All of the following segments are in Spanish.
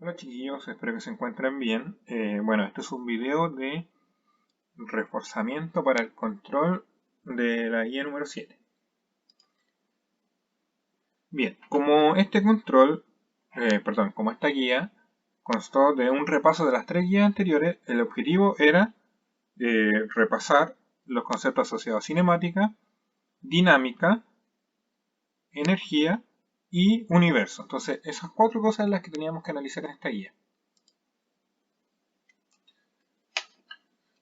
Hola chiquillos, espero que se encuentren bien. Bueno, este es un video de reforzamiento para el control de la guía número 7. Bien, como este control, como esta guía constó de un repaso de las tres guías anteriores, el objetivo era repasar los conceptos asociados a cinemática, dinámica, energía y universo. Entonces, esas cuatro cosas son las que teníamos que analizar en esta guía.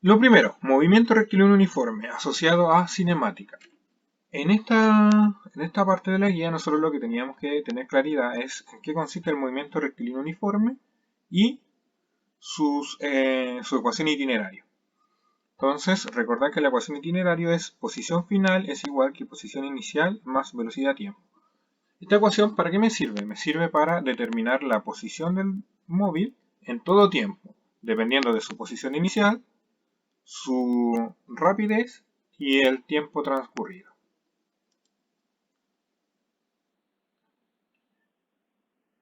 Lo primero, movimiento rectilíneo uniforme asociado a cinemática. En esta parte de la guía nosotros lo que teníamos que tener claridad es en qué consiste el movimiento rectilíneo uniforme y su ecuación itinerario. Entonces, recordad que la ecuación itinerario es posición final es igual que posición inicial más velocidad tiempo. Esta ecuación, ¿para qué me sirve? Me sirve para determinar la posición del móvil en todo tiempo, dependiendo de su posición inicial, su rapidez y el tiempo transcurrido.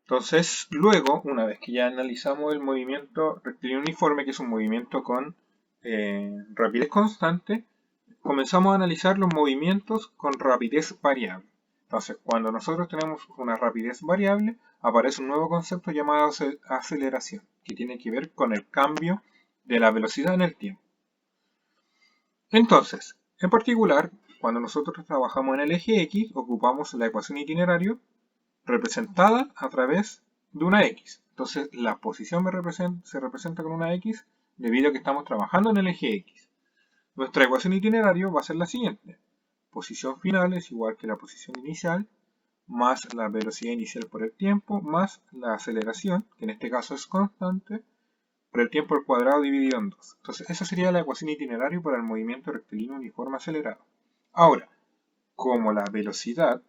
Entonces, luego, una vez que ya analizamos el movimiento rectilíneo uniforme, que es un movimiento con rapidez constante, comenzamos a analizar los movimientos con rapidez variable. Entonces, cuando nosotros tenemos una rapidez variable, aparece un nuevo concepto llamado aceleración, que tiene que ver con el cambio de la velocidad en el tiempo. Entonces, en particular, cuando nosotros trabajamos en el eje X, ocupamos la ecuación itinerario representada a través de una X. Entonces, la posición se representa con una X debido a que estamos trabajando en el eje X. Nuestra ecuación itinerario va a ser la siguiente. Posición final es igual que la posición inicial, más la velocidad inicial por el tiempo, más la aceleración, que en este caso es constante, por el tiempo al cuadrado dividido en 2. Entonces, esa sería la ecuación itinerario para el movimiento rectilíneo uniforme acelerado. Ahora, como la velocidad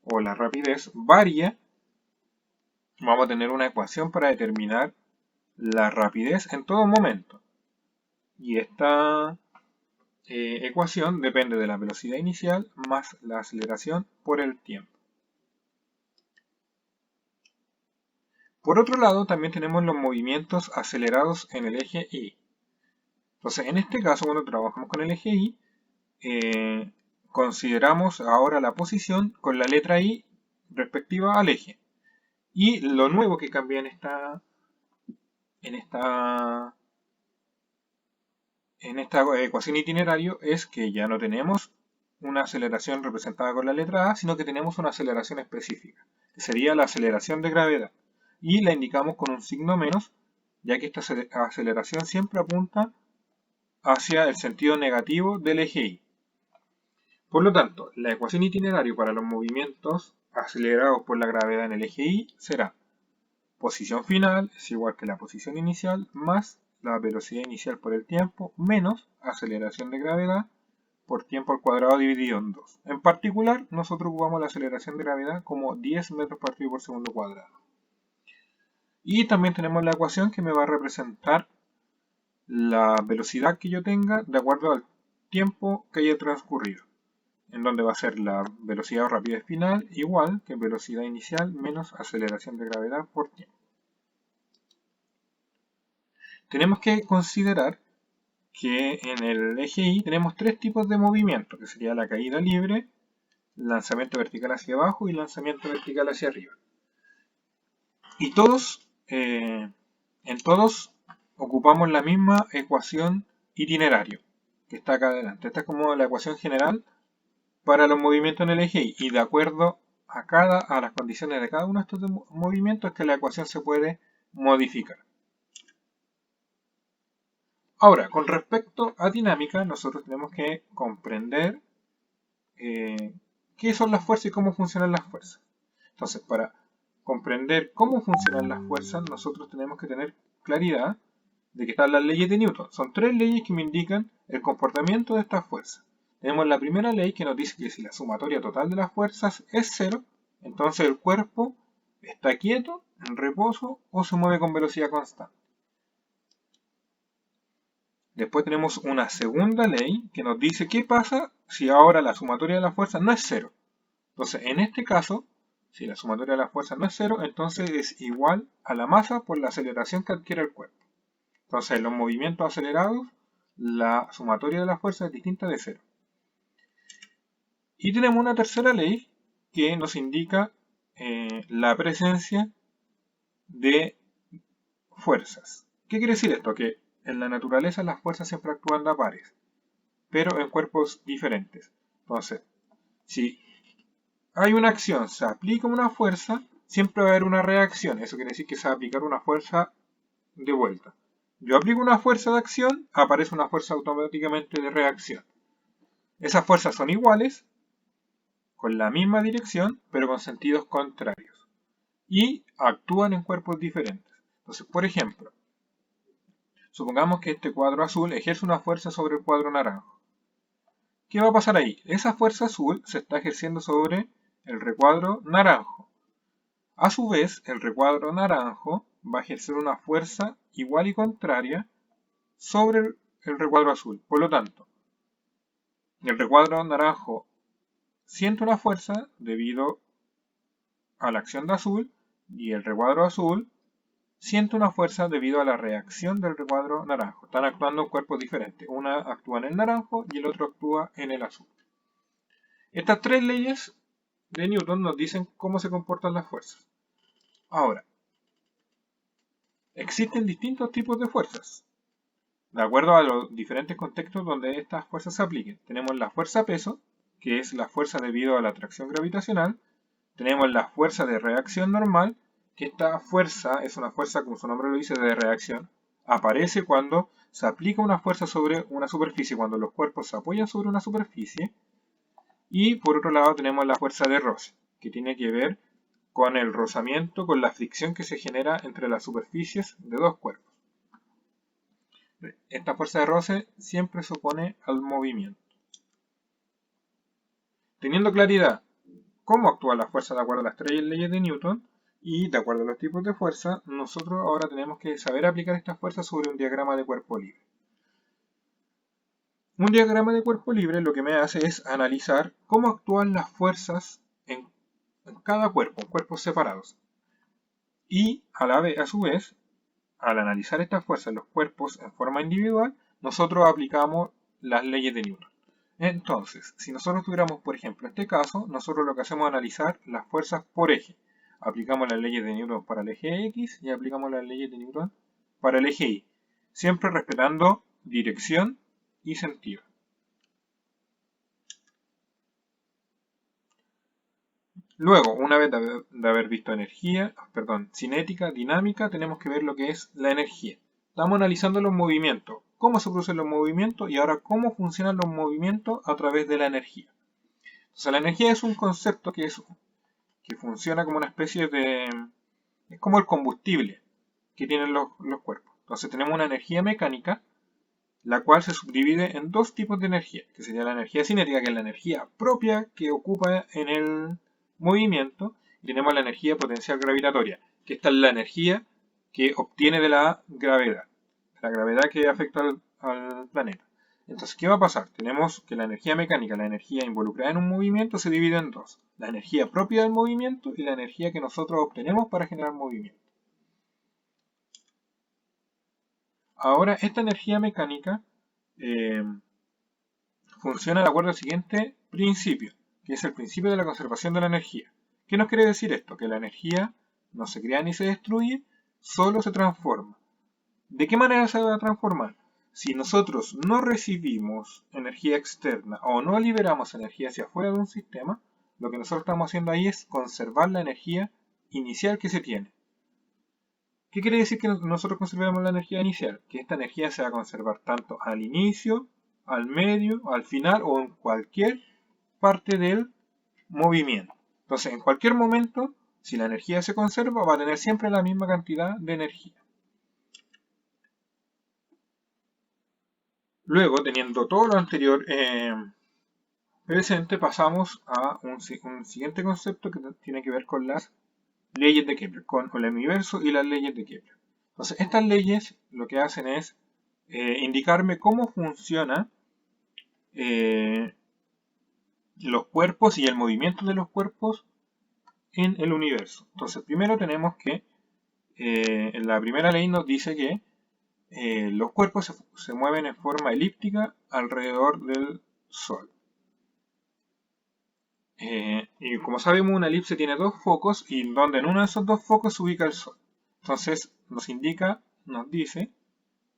o la rapidez varía, vamos a tener una ecuación para determinar la rapidez en todo momento. Y esta ecuación depende de la velocidad inicial más la aceleración por el tiempo. Por otro lado, también tenemos los movimientos acelerados en el eje Y. Entonces, en este caso, cuando trabajamos con el eje Y, consideramos ahora la posición con la letra I respectiva al eje. Y lo nuevo que cambia en esta ecuación itinerario es que ya no tenemos una aceleración representada con la letra A, sino que tenemos una aceleración específica, que sería la aceleración de gravedad. Y la indicamos con un signo menos, ya que esta aceleración siempre apunta hacia el sentido negativo del eje Y. Por lo tanto, la ecuación itinerario para los movimientos acelerados por la gravedad en el eje Y será posición final es igual que la posición inicial más la velocidad inicial por el tiempo menos aceleración de gravedad por tiempo al cuadrado dividido en 2. En particular, nosotros ocupamos la aceleración de gravedad como 10 metros partido por segundo cuadrado. Y también tenemos la ecuación que me va a representar la velocidad que yo tenga de acuerdo al tiempo que haya transcurrido, en donde va a ser la velocidad o rapidez final igual que velocidad inicial menos aceleración de gravedad por tiempo. Tenemos que considerar que en el eje Y tenemos tres tipos de movimiento, que sería la caída libre, lanzamiento vertical hacia abajo y lanzamiento vertical hacia arriba. Y en todos ocupamos la misma ecuación itinerario, que está acá adelante. Esta es como la ecuación general para los movimientos en el eje Y. Y de acuerdo a las condiciones de cada uno de estos movimientos es que la ecuación se puede modificar. Ahora, con respecto a dinámica, nosotros tenemos que comprender qué son las fuerzas y cómo funcionan las fuerzas. Entonces, para comprender cómo funcionan las fuerzas, nosotros tenemos que tener claridad de que están las leyes de Newton. Son tres leyes que me indican el comportamiento de estas fuerzas. Tenemos la primera ley que nos dice que si la sumatoria total de las fuerzas es cero, entonces el cuerpo está quieto, en reposo o se mueve con velocidad constante. Después tenemos una segunda ley que nos dice qué pasa si ahora la sumatoria de las fuerzas no es cero. Entonces, en este caso, Si la sumatoria de las fuerzas no es 0, entonces es igual a la masa por la aceleración que adquiere el cuerpo. Entonces, en los movimientos acelerados, la sumatoria de las fuerzas es distinta de 0. Y tenemos una tercera ley que nos indica la presencia de fuerzas. ¿Qué quiere decir esto? Que en la naturaleza las fuerzas siempre actúan de a pares, pero en cuerpos diferentes. Entonces, si hay una acción, se aplica una fuerza, siempre va a haber una reacción. Eso quiere decir que se va a aplicar una fuerza de vuelta. Yo aplico una fuerza de acción, aparece una fuerza automáticamente de reacción. Esas fuerzas son iguales, con la misma dirección, pero con sentidos contrarios. Y actúan en cuerpos diferentes. Entonces, por ejemplo, supongamos que este cuadro azul ejerce una fuerza sobre el cuadro naranjo. ¿Qué va a pasar ahí? Esa fuerza azul se está ejerciendo sobre el recuadro naranjo. A su vez, el recuadro naranjo va a ejercer una fuerza igual y contraria sobre el recuadro azul. Por lo tanto, el recuadro naranjo siente una fuerza debido a la acción de azul y el recuadro azul siente una fuerza debido a la reacción del recuadro naranjo. Están actuando en cuerpos diferentes. Una actúa en el naranjo y el otro actúa en el azul. Estas tres leyes de Newton nos dicen cómo se comportan las fuerzas. Ahora, existen distintos tipos de fuerzas, de acuerdo a los diferentes contextos donde estas fuerzas se apliquen. Tenemos la fuerza peso, que es la fuerza debido a la atracción gravitacional. Tenemos la fuerza de reacción normal, que esta fuerza es una fuerza, como su nombre lo dice, de reacción. Aparece cuando se aplica una fuerza sobre una superficie, cuando los cuerpos se apoyan sobre una superficie. Y por otro lado tenemos la fuerza de roce, que tiene que ver con el rozamiento, con la fricción que se genera entre las superficies de dos cuerpos. Esta fuerza de roce siempre se opone al movimiento. Teniendo claridad cómo actúa la fuerza de acuerdo a las tres leyes de Newton y de acuerdo a los tipos de fuerza, nosotros ahora tenemos que saber aplicar estas fuerzas sobre un diagrama de cuerpo libre. Un diagrama de cuerpo libre lo que me hace es analizar cómo actúan las fuerzas en cada cuerpo, en cuerpos separados. Y a su vez, al analizar estas fuerzas en los cuerpos en forma individual, nosotros aplicamos las leyes de Newton. Entonces, si nosotros tuviéramos, por ejemplo, este caso, nosotros lo que hacemos es analizar las fuerzas por eje. Aplicamos las leyes de Newton para el eje X y aplicamos las leyes de Newton para el eje Y, siempre respetando dirección y sentido. Luego, una vez de haber visto cinética, dinámica, tenemos que ver lo que es la energía. Estamos analizando los movimientos, cómo se producen los movimientos y ahora cómo funcionan los movimientos a través de la energía. Entonces, la energía es un concepto que funciona como una especie de... es como el combustible que tienen los cuerpos. Entonces, tenemos una energía mecánica, la cual se subdivide en dos tipos de energía, que sería la energía cinética, que es la energía propia que ocupa en el movimiento, y tenemos la energía potencial gravitatoria, que esta es la energía que obtiene de la gravedad que afecta al planeta. Entonces, ¿qué va a pasar? Tenemos que la energía mecánica, la energía involucrada en un movimiento, se divide en dos. La energía propia del movimiento y la energía que nosotros obtenemos para generar movimiento. Ahora, esta energía mecánica funciona de acuerdo al siguiente principio, que es el principio de la conservación de la energía. ¿Qué nos quiere decir esto? Que la energía no se crea ni se destruye, solo se transforma. ¿De qué manera se va a transformar? Si nosotros no recibimos energía externa o no liberamos energía hacia afuera de un sistema, lo que nosotros estamos haciendo ahí es conservar la energía inicial que se tiene. ¿Qué quiere decir que nosotros conservemos la energía inicial? Que esta energía se va a conservar tanto al inicio, al medio, al final o en cualquier parte del movimiento. Entonces, en cualquier momento, si la energía se conserva, va a tener siempre la misma cantidad de energía. Luego, teniendo todo lo anterior presente, pasamos a un siguiente concepto que tiene que ver con las leyes de Kepler, con el universo y las leyes de Kepler. Entonces, estas leyes lo que hacen es indicarme cómo funcionan los cuerpos y el movimiento de los cuerpos en el universo. Entonces, primero tenemos que, en la primera ley nos dice que los cuerpos se mueven en forma elíptica alrededor del Sol. Y como sabemos, una elipse tiene dos focos y donde en uno de esos dos focos se ubica el Sol. Entonces nos dice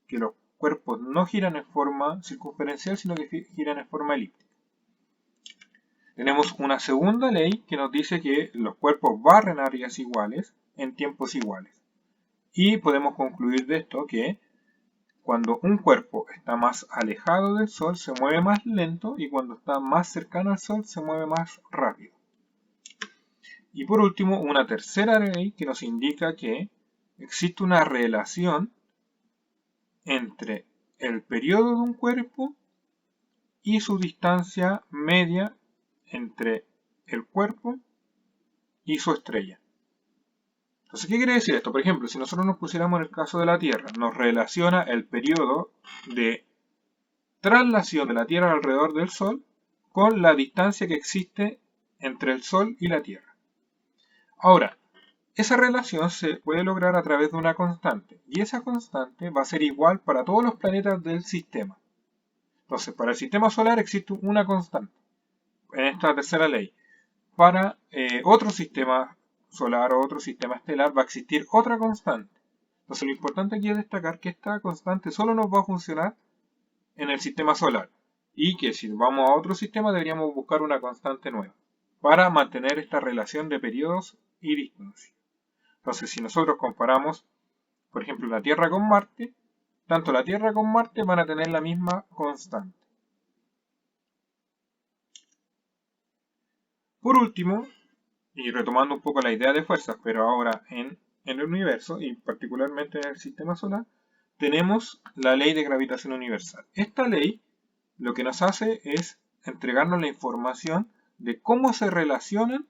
que los cuerpos no giran en forma circunferencial, sino que giran en forma elíptica. Tenemos una segunda ley que nos dice que los cuerpos barren áreas iguales en tiempos iguales. Y podemos concluir de esto que cuando un cuerpo está más alejado del Sol se mueve más lento y cuando está más cercano al Sol se mueve más rápido. Y por último, una tercera ley que nos indica que existe una relación entre el periodo de un cuerpo y su distancia media entre el cuerpo y su estrella. Entonces, ¿qué quiere decir esto? Por ejemplo, si nosotros nos pusiéramos en el caso de la Tierra, nos relaciona el periodo de traslación de la Tierra alrededor del Sol con la distancia que existe entre el Sol y la Tierra. Ahora, esa relación se puede lograr a través de una constante, y esa constante va a ser igual para todos los planetas del sistema. Entonces, para el sistema solar existe una constante, en esta tercera ley. Para otro sistema solar o otro sistema estelar va a existir otra constante. Entonces, lo importante aquí es destacar que esta constante solo nos va a funcionar en el sistema solar, y que si vamos a otro sistema deberíamos buscar una constante nueva para mantener esta relación de periodos y distancia. Entonces, si nosotros comparamos, por ejemplo, la Tierra con Marte, tanto la Tierra como Marte van a tener la misma constante. Por último, y retomando un poco la idea de fuerzas, pero ahora en el universo y particularmente en el sistema solar, tenemos la ley de gravitación universal. Esta ley lo que nos hace es entregarnos la información de cómo se relacionan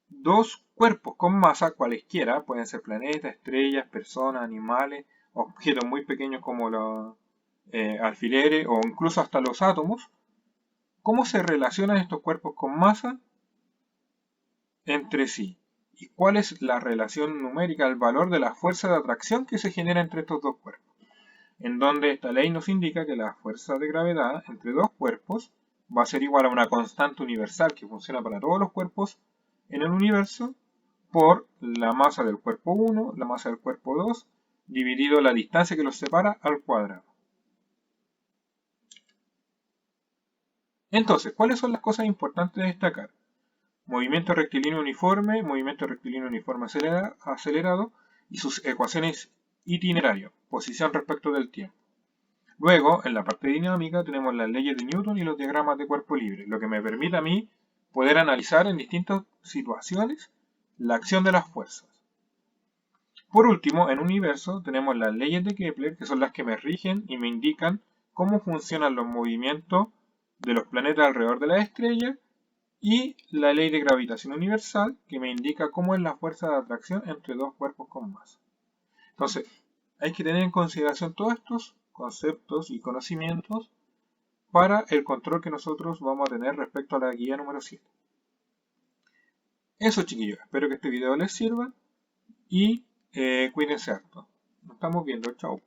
dos cuerpos con masa, cualesquiera, pueden ser planetas, estrellas, personas, animales, objetos muy pequeños como los alfileres o incluso hasta los átomos. ¿Cómo se relacionan estos cuerpos con masa entre sí? ¿Y cuál es la relación numérica, el valor de la fuerza de atracción que se genera entre estos dos cuerpos? En donde esta ley nos indica que la fuerza de gravedad entre dos cuerpos va a ser igual a una constante universal que funciona para todos los cuerpos en el universo por la masa del cuerpo 1, la masa del cuerpo 2, dividido la distancia que los separa al cuadrado. Entonces, ¿cuáles son las cosas importantes de destacar? Movimiento rectilíneo uniforme acelerado y sus ecuaciones itinerarias, posición respecto del tiempo. Luego, en la parte dinámica, tenemos las leyes de Newton y los diagramas de cuerpo libre, lo que me permite a mí poder analizar en distintas situaciones la acción de las fuerzas. Por último, en universo tenemos las leyes de Kepler, que son las que me rigen y me indican cómo funcionan los movimientos de los planetas alrededor de las estrellas, y la ley de gravitación universal, que me indica cómo es la fuerza de atracción entre dos cuerpos con masa. Entonces, hay que tener en consideración todos estos conceptos y conocimientos para el control que nosotros vamos a tener respecto a la guía número 7. Eso, chiquillos, espero que este video les sirva y cuídense harto. Nos estamos viendo, chao.